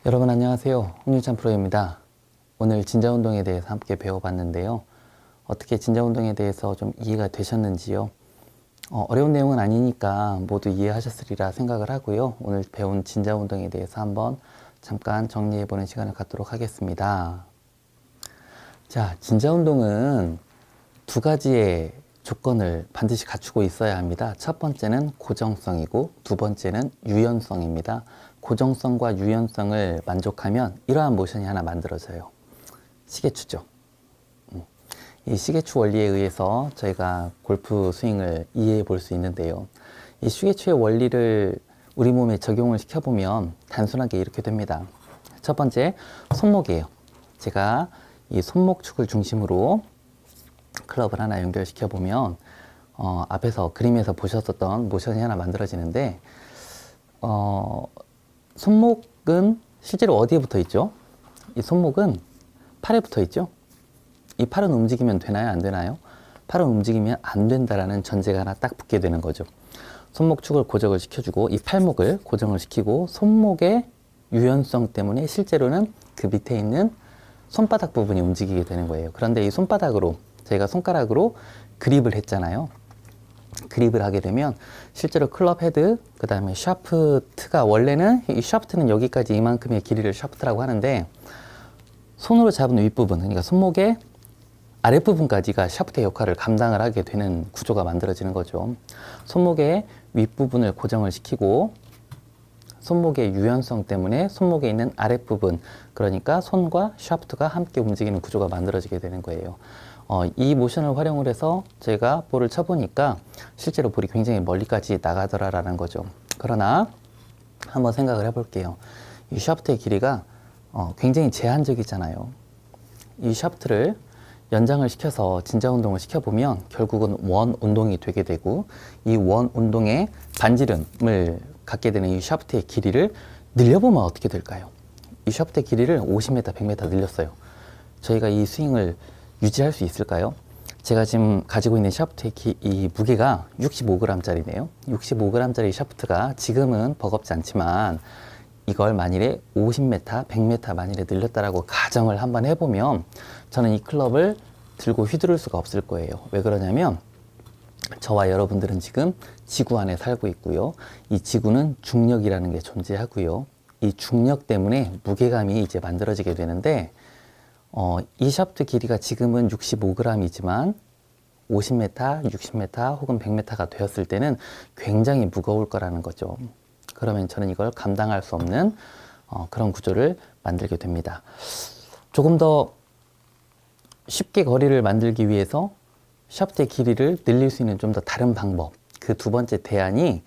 여러분 안녕하세요. 홍윤찬 프로입니다. 오늘 진자운동에 대해서 함께 배워봤는데요. 어떻게 진자운동에 대해서 좀 이해가 되셨는지요? 어려운 내용은 아니니까 모두 이해하셨으리라 생각을 하고요. 오늘 배운 진자운동에 대해서 한번 잠깐 정리해보는 시간을 갖도록 하겠습니다. 자, 진자운동은 두 가지의 조건을 반드시 갖추고 있어야 합니다. 첫 번째는 고정성이고 두 번째는 유연성입니다. 고정성과 유연성을 만족하면 이러한 모션이 하나 만들어져요. 시계추죠. 이 시계추 원리에 의해서 저희가 골프 스윙을 이해해 볼 수 있는데요. 이 시계추의 원리를 우리 몸에 적용을 시켜보면 단순하게 이렇게 됩니다. 첫 번째, 손목이에요. 제가 이 손목축을 중심으로 클럽을 하나 연결시켜 보면 앞에서 그림에서 보셨었던 모션이 하나 만들어지는데 손목은 실제로 어디에 붙어 있죠? 이 손목은 팔에 붙어 있죠? 이 팔은 움직이면 되나요? 안 되나요? 팔은 움직이면 안 된다라는 전제가 하나 딱 붙게 되는 거죠. 손목축을 고정을 시켜주고 이 팔목을 고정을 시키고 손목의 유연성 때문에 실제로는 그 밑에 있는 손바닥 부분이 움직이게 되는 거예요. 그런데 이 손바닥으로 저희가 손가락으로 그립을 했잖아요. 그립을 하게 되면 실제로 클럽 헤드, 그 다음에 샤프트가 원래는 이 샤프트는 여기까지 이만큼의 길이를 샤프트라고 하는데 손으로 잡은 윗부분, 그러니까 손목의 아랫부분까지가 샤프트의 역할을 감당을 하게 되는 구조가 만들어지는 거죠. 손목의 윗부분을 고정을 시키고 손목의 유연성 때문에 손목에 있는 아랫부분, 그러니까 손과 샤프트가 함께 움직이는 구조가 만들어지게 되는 거예요. 이 모션을 활용을 해서 제가 볼을 쳐보니까 실제로 볼이 굉장히 멀리까지 나가더라라는 거죠. 그러나 한번 생각을 해볼게요. 이 샤프트의 길이가 굉장히 제한적이잖아요. 이 샤프트를 연장을 시켜서 진자 운동을 시켜보면 결국은 원 운동이 되게 되고 이 원 운동의 반지름을 갖게 되는 이 샤프트의 길이를 늘려보면 어떻게 될까요? 이 샤프트의 길이를 50m, 100m 늘렸어요. 저희가 이 스윙을 유지할 수 있을까요? 제가 지금 가지고 있는 샤프트의 이 무게가 65g짜리네요. 65g짜리 샤프트가 지금은 버겁지 않지만 이걸 만일에 50m, 100m 만일에 늘렸다라고 가정을 한번 해보면 저는 이 클럽을 들고 휘두를 수가 없을 거예요. 왜 그러냐면 저와 여러분들은 지금 지구 안에 살고 있고요. 이 지구는 중력이라는 게 존재하고요. 이 중력 때문에 무게감이 이제 만들어지게 되는데 이 샤프트 길이가 지금은 65g이지만 50m, 60m 혹은 100m가 되었을 때는 굉장히 무거울 거라는 거죠. 그러면 저는 이걸 감당할 수 없는 그런 구조를 만들게 됩니다. 조금 더 쉽게 거리를 만들기 위해서 샤프트의 길이를 늘릴 수 있는 좀 더 다른 방법, 그 두 번째 대안이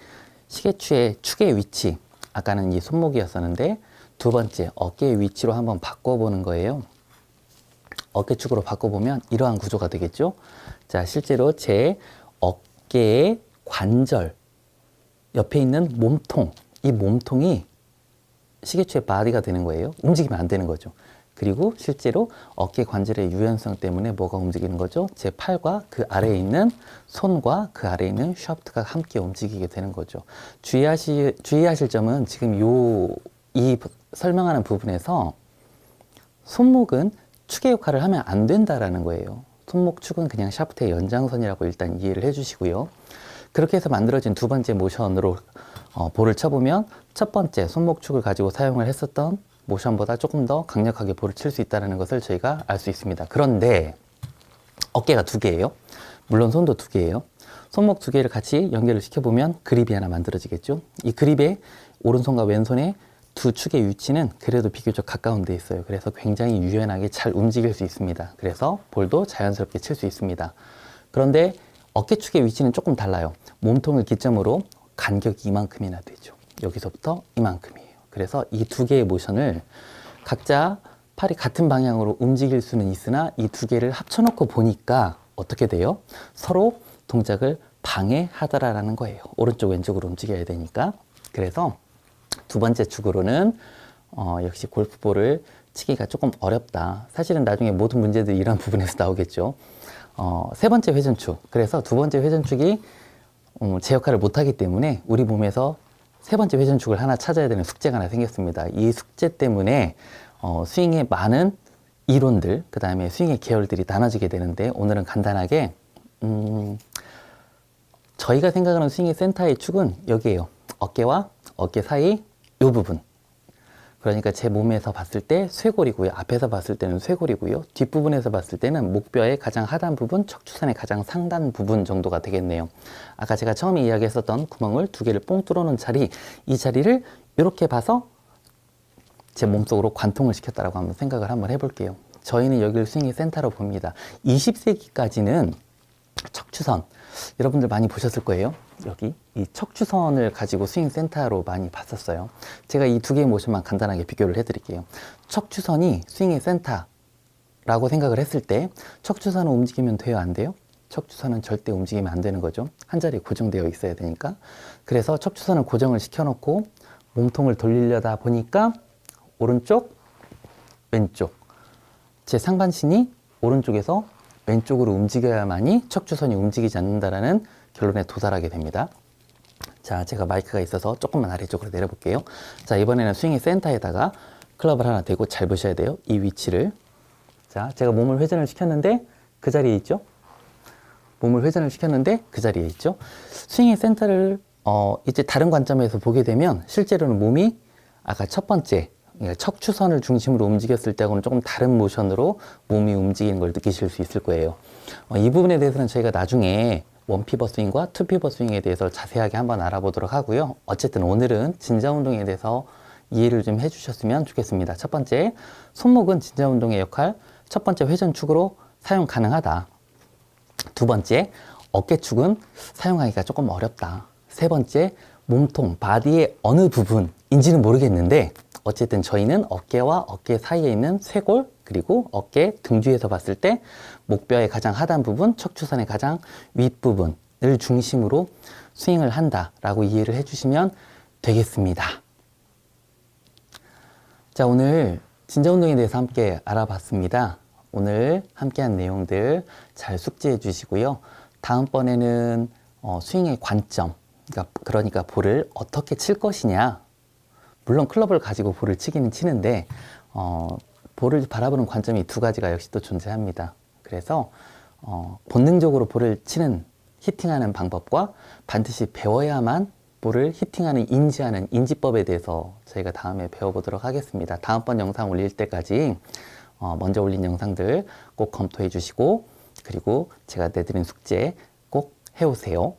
시계추의 축의 위치, 아까는 이 손목이었었는데 두 번째 어깨의 위치로 한번 바꿔보는 거예요. 어깨축으로 바꿔보면 이러한 구조가 되겠죠. 자, 실제로 제 어깨의 관절 옆에 있는 몸통, 이 몸통이 시계추의 바디가 되는 거예요. 움직이면 안 되는 거죠. 그리고 실제로 어깨 관절의 유연성 때문에 뭐가 움직이는 거죠? 제 팔과 그 아래에 있는 손과 그 아래에 있는 샤프트가 함께 움직이게 되는 거죠. 주의하실 점은 지금 이 설명하는 부분에서 손목은 축의 역할을 하면 안 된다라는 거예요. 손목 축은 그냥 샤프트의 연장선이라고 일단 이해를 해주시고요. 그렇게 해서 만들어진 두 번째 모션으로 볼을 쳐보면 첫 번째 손목 축을 가지고 사용을 했었던 모션보다 조금 더 강력하게 볼을 칠 수 있다는 것을 저희가 알 수 있습니다. 그런데 어깨가 두 개예요. 물론 손도 두 개예요. 손목 두 개를 같이 연결을 시켜보면 그립이 하나 만들어지겠죠. 이 그립의 오른손과 왼손의 두 축의 위치는 그래도 비교적 가까운 데 있어요. 그래서 굉장히 유연하게 잘 움직일 수 있습니다. 그래서 볼도 자연스럽게 칠 수 있습니다. 그런데 어깨축의 위치는 조금 달라요. 몸통을 기점으로 간격이 이만큼이나 되죠. 여기서부터 이만큼이에요. 그래서 이 두 개의 모션을 각자 팔이 같은 방향으로 움직일 수는 있으나 이 두 개를 합쳐놓고 보니까 어떻게 돼요? 서로 동작을 방해하더라라는 거예요. 오른쪽 왼쪽으로 움직여야 되니까. 그래서 두 번째 축으로는 역시 골프볼을 치기가 조금 어렵다. 사실은 나중에 모든 문제들이 이런 부분에서 나오겠죠. 세 번째 회전축. 그래서 두 번째 회전축이 제 역할을 못하기 때문에 우리 몸에서 세 번째 회전축을 하나 찾아야 되는 숙제가 하나 생겼습니다. 이 숙제 때문에 스윙의 많은 이론들, 그 다음에 스윙의 계열들이 나눠지게 되는데, 오늘은 간단하게 저희가 생각하는 스윙의 센터의 축은 여기에요. 어깨와 어깨 사이 이 부분. 그러니까 제 몸에서 봤을 때 쇄골이고요. 앞에서 봤을 때는 쇄골이고요. 뒷부분에서 봤을 때는 목뼈의 가장 하단 부분, 척추선의 가장 상단 부분 정도가 되겠네요. 아까 제가 처음에 이야기했었던 구멍을 두 개를 뽕 뚫어놓은 자리, 이 자리를 이렇게 봐서 제 몸속으로 관통을 시켰다라고 한번 생각을 한번 해볼게요. 저희는 여기를 스윙의 센터로 봅니다. 20세기까지는 척추선, 여러분들 많이 보셨을 거예요. 여기 이 척추선을 가지고 스윙 센터로 많이 봤었어요. 제가 이 두 개의 모션만 간단하게 비교를 해드릴게요. 척추선이 스윙의 센터라고 생각을 했을 때 척추선은 움직이면 돼요, 안 돼요? 척추선은 절대 움직이면 안 되는 거죠. 한 자리에 고정되어 있어야 되니까. 그래서 척추선을 고정을 시켜놓고 몸통을 돌리려다 보니까 오른쪽, 왼쪽, 제 상반신이 오른쪽에서 왼쪽으로 움직여야만이 척추선이 움직이지 않는다라는 결론에 도달하게 됩니다. 자, 제가 마이크가 있어서 조금만 아래쪽으로 내려볼게요. 자, 이번에는 스윙의 센터에다가 클럽을 하나 대고 잘 보셔야 돼요. 이 위치를. 자, 제가 몸을 회전을 시켰는데 그 자리에 있죠? 몸을 회전을 시켰는데 그 자리에 있죠? 스윙의 센터를 이제 다른 관점에서 보게 되면 실제로는 몸이 아까 첫 번째 척추선을 중심으로 움직였을 때하고는 조금 다른 모션으로 몸이 움직이는 걸 느끼실 수 있을 거예요. 이 부분에 대해서는 저희가 나중에 원피버 스윙과 투피버 스윙에 대해서 자세하게 한번 알아보도록 하고요. 어쨌든 오늘은 진자 운동에 대해서 이해를 좀 해주셨으면 좋겠습니다. 첫 번째, 손목은 진자 운동의 역할, 첫 번째 회전축으로 사용 가능하다. 두 번째, 어깨축은 사용하기가 조금 어렵다. 세 번째, 몸통, 바디의 어느 부분인지는 모르겠는데 어쨌든 저희는 어깨와 어깨 사이에 있는 쇄골, 그리고 어깨 등뒤에서 봤을 때 목뼈의 가장 하단 부분, 척추선의 가장 윗부분을 중심으로 스윙을 한다라고 이해를 해주시면 되겠습니다. 자, 오늘 진자 운동에 대해서 함께 알아봤습니다. 오늘 함께한 내용들 잘 숙지해 주시고요. 다음번에는 스윙의 관점, 그러니까 볼을 어떻게 칠 것이냐, 물론 클럽을 가지고 볼을 치기는 치는데 볼을 바라보는 관점이 두 가지가 역시 또 존재합니다. 그래서 본능적으로 볼을 치는, 히팅하는 방법과 반드시 배워야만 볼을 히팅하는, 인지하는 인지법에 대해서 저희가 다음에 배워보도록 하겠습니다. 다음번 영상 올릴 때까지 먼저 올린 영상들 꼭 검토해 주시고, 그리고 제가 내드린 숙제 꼭 해오세요.